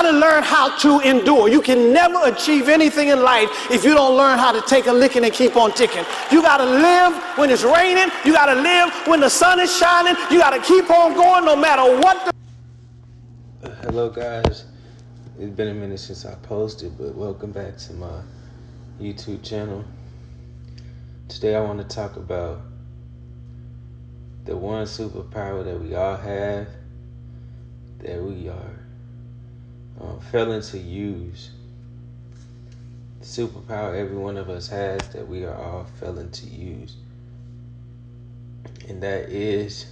got to learn how to endure. You can never achieve anything in life if you don't learn how to take a licking and keep on ticking. You got to live when it's raining. You got to live when the sun is shining. You got to keep on going no matter what. Hello guys, it's been a minute since I posted, but welcome back to my YouTube channel. Today I want to talk about the one superpower that we all have, that we are failing to use. The superpower every one of us has that we are all failing to use. And that is,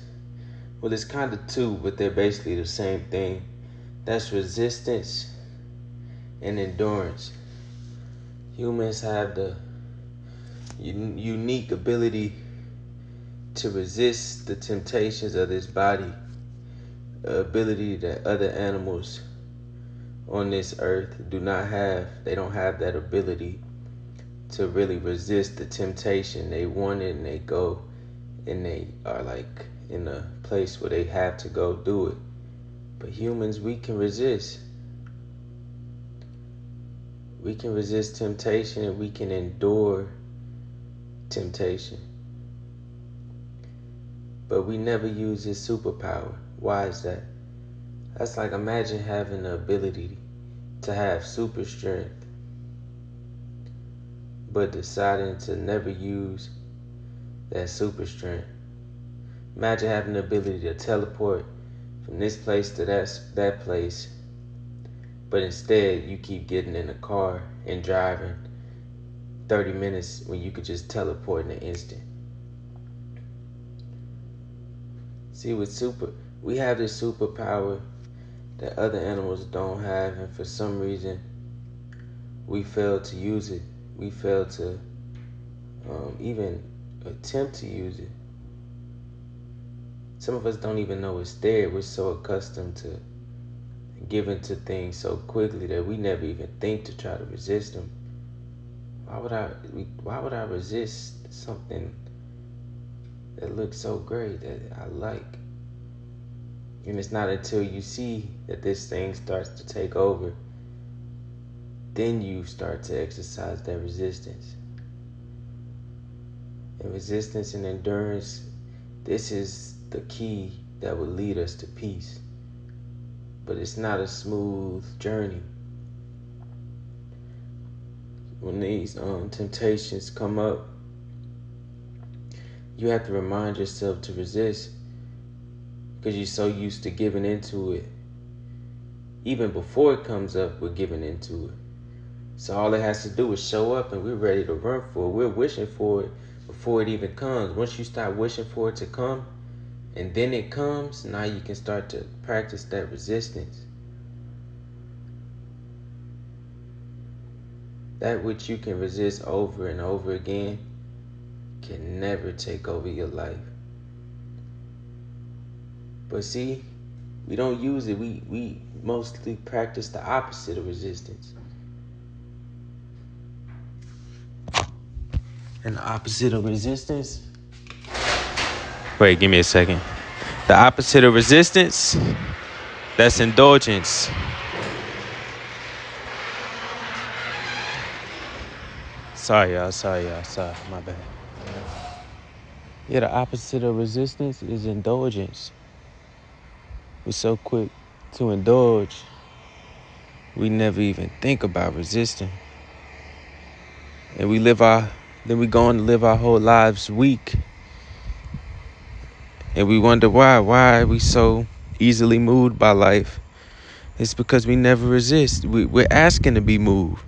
well, it's kind of two, but they're basically the same thing. That's resistance and endurance. Humans have the unique ability to resist the temptations of this body, ability that other animals on this earth do not have. They don't have that ability to really resist the temptation. They want it and they go, and they are like in a place where they have to go do it. But humans, we can resist. We can resist temptation and we can endure temptation. But we never use this superpower. Why is that? That's like, imagine having the ability to have super strength, but deciding to never use that super strength. Imagine having the ability to teleport from this place to that place, but instead you keep getting in a car and driving 30 minutes when you could just teleport in an instant. See, we have this superpower that other animals don't have, and for some reason we fail to use it. We fail to even attempt to use it. Some of us don't even know it's there. We're so accustomed to giving to things so quickly that we never even think to try to resist them. Why would I resist something that looks so great, that I like? And it's not until you see that this thing starts to take over, then you start to exercise that resistance. And resistance and endurance, this is the key that will lead us to peace. But it's not a smooth journey. When these temptations come up, you have to remind yourself to resist, because you're so used to giving into it. Even before it comes up, we're giving into it. So all it has to do is show up and we're ready to run for it. We're wishing for it before it even comes. Once you start wishing for it to come and then it comes, now you can start to practice that resistance. That which you can resist over and over again can never take over your life. But see, we don't use it. We mostly practice the opposite of resistance. And the opposite of resistance? Wait, give me a second. The opposite of resistance, that's indulgence. Sorry, y'all. My bad. Yeah, the opposite of resistance is indulgence. We're so quick to indulge, we never even think about resisting. And then we go on to live our whole lives weak. And we wonder why are we so easily moved by life? It's because we never resist. We're asking to be moved.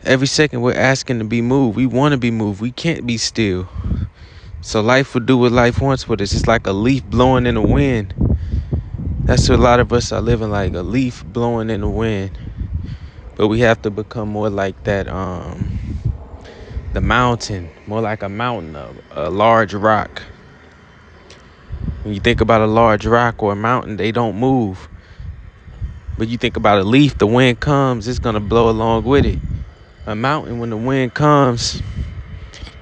Every second we're asking to be moved. We want to be moved. We can't be still. So life will do what life wants with us. It's like a leaf blowing in the wind. That's what a lot of us are living like, a leaf blowing in the wind. But we have to become more like that, the mountain, more like a mountain, a large rock. When you think about a large rock or a mountain, they don't move. But you think about a leaf, the wind comes, it's going to blow along with it. A mountain, when the wind comes,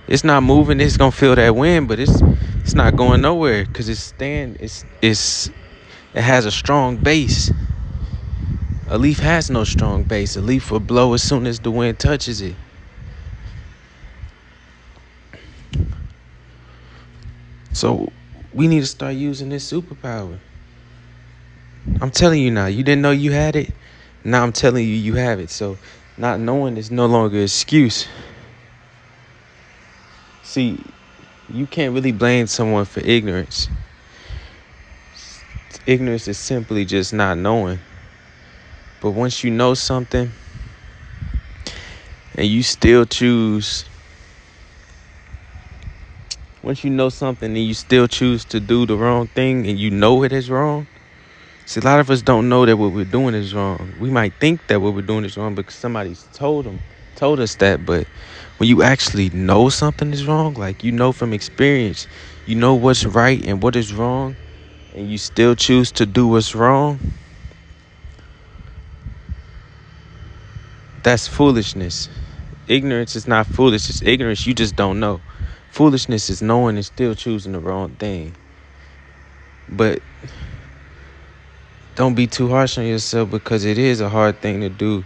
it's not moving. It's going to feel that wind, but it's not going nowhere because it has a strong base. A leaf has no strong base. A leaf will blow as soon as the wind touches it. So we need to start using this superpower. I'm telling you now, you didn't know you had it. Now I'm telling you, you have it. So not knowing is no longer an excuse. See, you can't really blame someone for ignorance. Ignorance is simply just not knowing. But once you know something and you still choose, once you know something and you still choose to do the wrong thing and you know it is wrong. See, a lot of us don't know that what we're doing is wrong. We might think that what we're doing is wrong because somebody's told us that. But when you actually know something is wrong, like you know from experience, you know what's right and what is wrong, and you still choose to do what's wrong, that's foolishness. Ignorance is not foolish. It's ignorance. You just don't know. Foolishness is knowing and still choosing the wrong thing. But don't be too harsh on yourself because it is a hard thing to do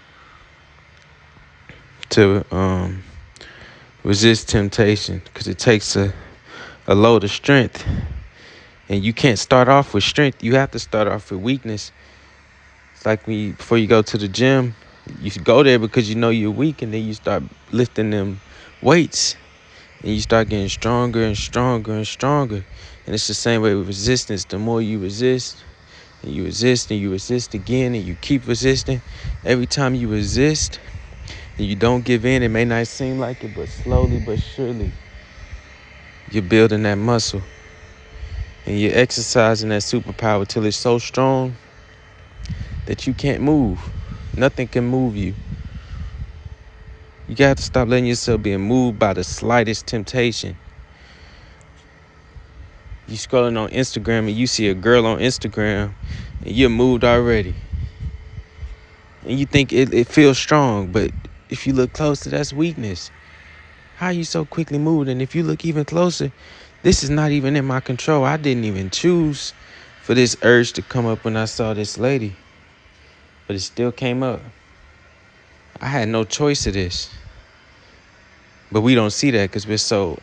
to resist temptation because it takes a load of strength. And you can't start off with strength. You have to start off with weakness. It's like before you go to the gym, you go there because you know you're weak, and then you start lifting them weights. And you start getting stronger and stronger and stronger. And it's the same way with resistance. The more you resist, and you resist, and you resist again, and you keep resisting, every time you resist and you don't give in, it may not seem like it, but slowly but surely, you're building that muscle. And you're exercising that superpower till it's so strong that you can't move. Nothing can move you. You got to stop letting yourself be moved by the slightest temptation. You scrolling on Instagram and you see a girl on Instagram and you're moved already. And you think it feels strong, but if you look closer, that's weakness. How are you so quickly moved? And if you look even closer, this is not even in my control. I didn't even choose for this urge to come up when I saw this lady. But it still came up. I had no choice of this. But we don't see that because we're so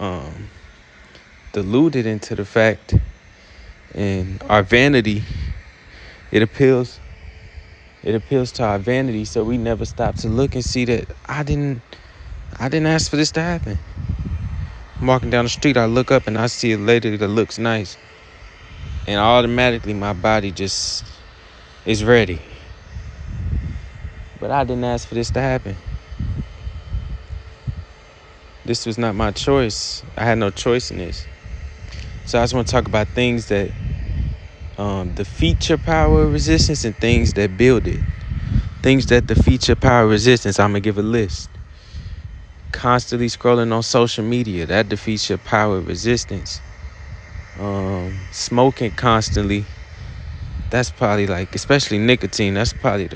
deluded into the fact, and our vanity, it appeals to our vanity, so we never stop to look and see that I didn't ask for this to happen. I'm walking down the street, I look up and I see a lady that looks nice, and automatically my body just is ready. But I didn't ask for this to happen. This was not my choice. I had no choice in this. So I just want to talk about things that defeat your power of resistance and things that build it. Things that defeat your power of resistance, I'm going to give a list. Constantly scrolling on social media, that defeats your power of resistance. Smoking constantly, that's probably especially nicotine, that's probably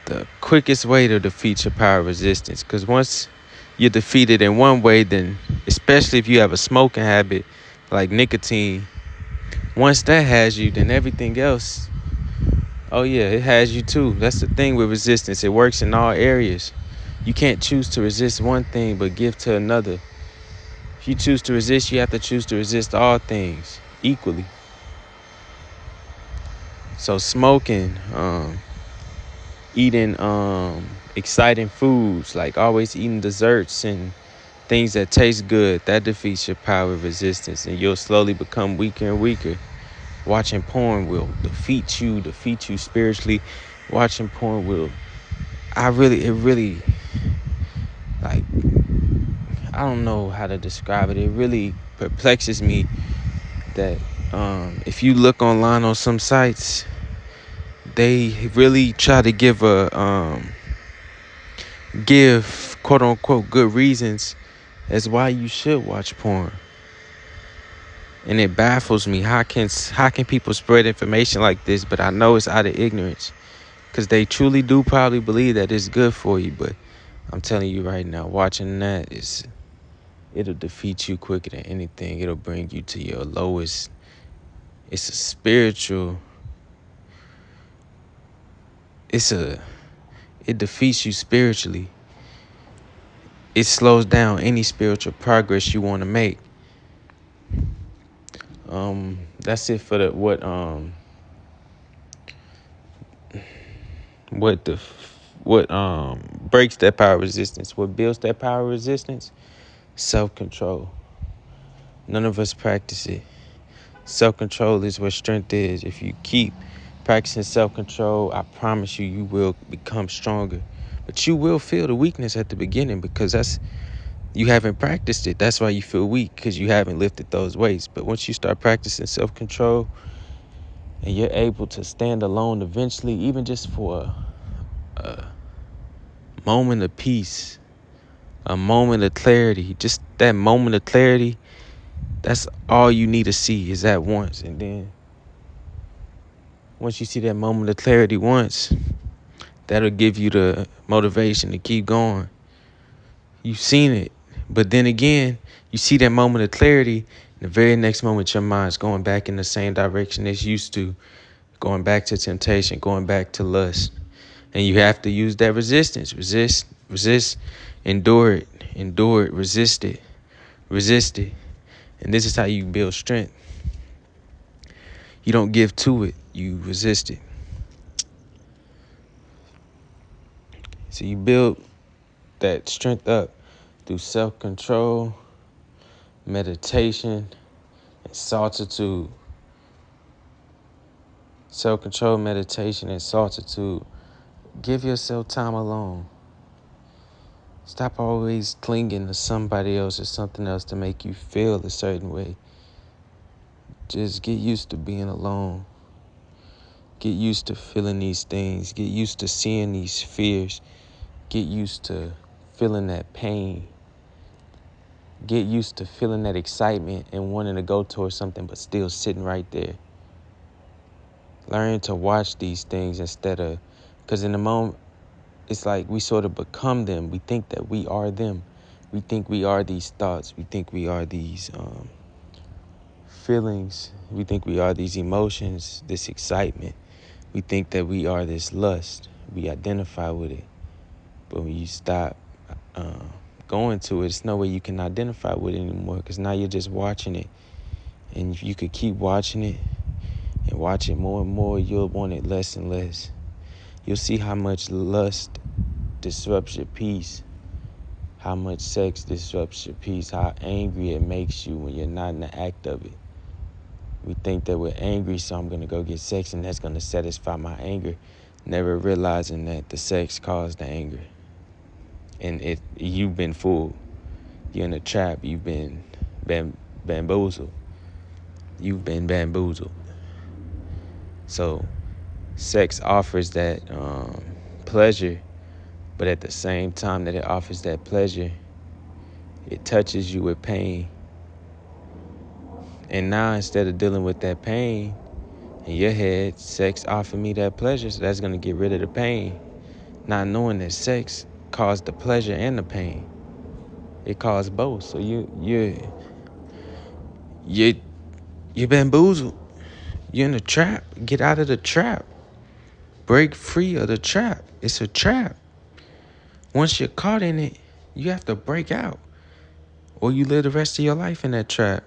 the quickest way to defeat your power of resistance. Because once you're defeated in one way, then especially if you have a smoking habit like nicotine, once that has you, then everything else, oh yeah, it has you too. That's the thing with resistance. It works in all areas. You can't choose to resist one thing but give to another. If you choose to resist, you have to choose to resist all things equally. So smoking, eating exciting foods, like always eating desserts and things that taste good, that defeats your power of resistance, and you'll slowly become weaker and weaker. Watching porn will defeat you spiritually. Watching porn will, I don't know how to describe it. It really perplexes me that if you look online on some sites, they really try to give quote unquote good reasons as why you should watch porn. And it baffles me. How can people spread information like this? But I know it's out of ignorance, because they truly do probably believe that it's good for you. But I'm telling you right now, watching that it'll defeat you quicker than anything. It'll bring you to your lowest. It's a spiritual it's a it defeats you spiritually. It slows down any spiritual progress you want to make. That's it for the what the what breaks that power resistance. What builds that power resistance? Self-control. None of us practice it. Self-control is where strength is. If you keep practicing self-control, I promise you, you will become stronger. But you will feel the weakness at the beginning because you haven't practiced it. That's why you feel weak, because you haven't lifted those weights. But once you start practicing self-control and you're able to stand alone eventually, even just for a moment of peace, a moment of clarity, just that moment of clarity, that's all you need to see is that once. And then once you see that moment of clarity once, that'll give you the motivation to keep going. You've seen it. But then again, you see that moment of clarity, and the very next moment your mind's going back in the same direction it's used to, going back to temptation, going back to lust. And you have to use that resistance. Resist, endure it, resist it. And this is how you build strength. You don't give to it, you resist it. So you build that strength up through self-control, meditation, and solitude. Self-control, meditation, and solitude. Give yourself time alone. Stop always clinging to somebody else or something else to make you feel a certain way. Just get used to being alone. Get used to feeling these things. Get used to seeing these fears. Get used to feeling that pain. Get used to feeling that excitement and wanting to go towards something but still sitting right there. Learn to watch these things instead of, because in the moment, it's like we sort of become them. We think that we are them. We think we are these thoughts. We think we are these feelings. We think we are these emotions, this excitement. We think that we are this lust. We identify with it. But when you stop going to it, it's no way you can identify with it anymore, because now you're just watching it. And if you could keep watching it and watch it more and more, you'll want it less and less. You'll see how much lust disrupts your peace, how much sex disrupts your peace, how angry it makes you when you're not in the act of it. We think that we're angry, so I'm going to go get sex and that's going to satisfy my anger, never realizing that the sex caused the anger. And you've been fooled. You're in a trap. You've been bamboozled. You've been bamboozled. So sex offers that pleasure, but at the same time that it offers that pleasure, it touches you with pain. And now instead of dealing with that pain in your head, sex offered me that pleasure, so that's going to get rid of the pain. Not knowing that sex caused the pleasure and the pain. It caused both. So you're bamboozled. You're in a trap. Get out of the trap. Break free of the trap. It's a trap. Once you're caught in it, you have to break out, or you live the rest of your life in that trap.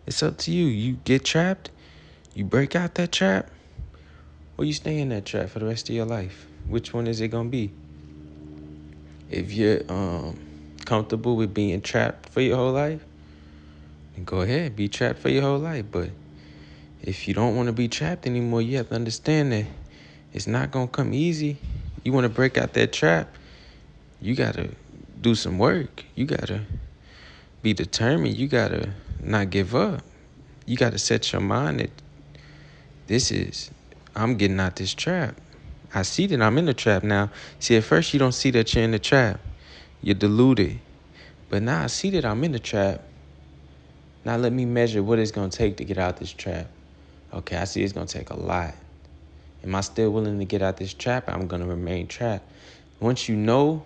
It's up to you. You get trapped, you break out that trap, or you stay in that trap for the rest of your life. Which one is it gonna be? If you're comfortable with being trapped for your whole life, then go ahead, be trapped for your whole life. But if you don't want to be trapped anymore, you have to understand that it's not gonna come easy. You want to break out that trap, you gotta do some work. You gotta be determined. You gotta not give up. You gotta set your mind that I'm getting out this trap. I see that I'm in the trap now. See, at first you don't see that you're in the trap. You're deluded. But now I see that I'm in the trap. Now let me measure what it's gonna take to get out this trap. Okay, I see it's gonna take a lot. Am I still willing to get out this trap? I'm gonna remain trapped. Once you know,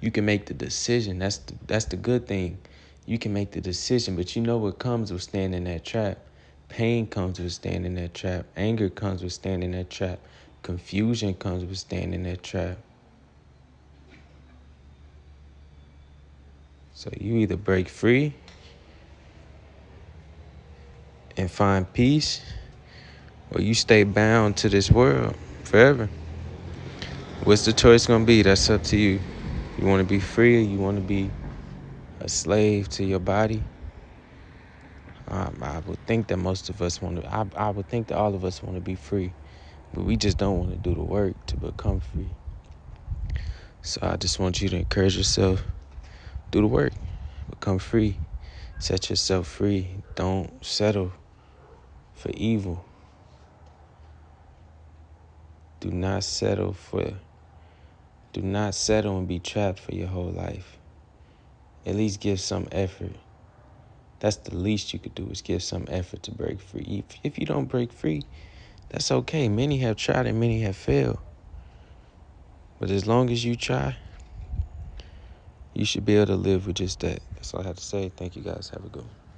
you can make the decision. That's the good thing. You can make the decision, but you know what comes with staying in that trap. Pain comes with staying in that trap. Anger comes with staying in that trap. Confusion comes with staying in that trap. So you either break free and find peace, or you stay bound to this world forever. What's the choice gonna be? That's up to you. You want to be free, or you want to be a slave to your body? I would think that most of us want to. I would think that all of us want to be free, but we just don't want to do the work to become free. So I just want you to encourage yourself. Do the work. Become free. Set yourself free. Don't settle for evil. Do not settle and be trapped for your whole life. At least give some effort. That's the least you could do, is give some effort to break free. If you don't break free, that's okay. Many have tried and many have failed. But as long as you try, you should be able to live with just that. That's all I have to say. Thank you guys. Have a good one.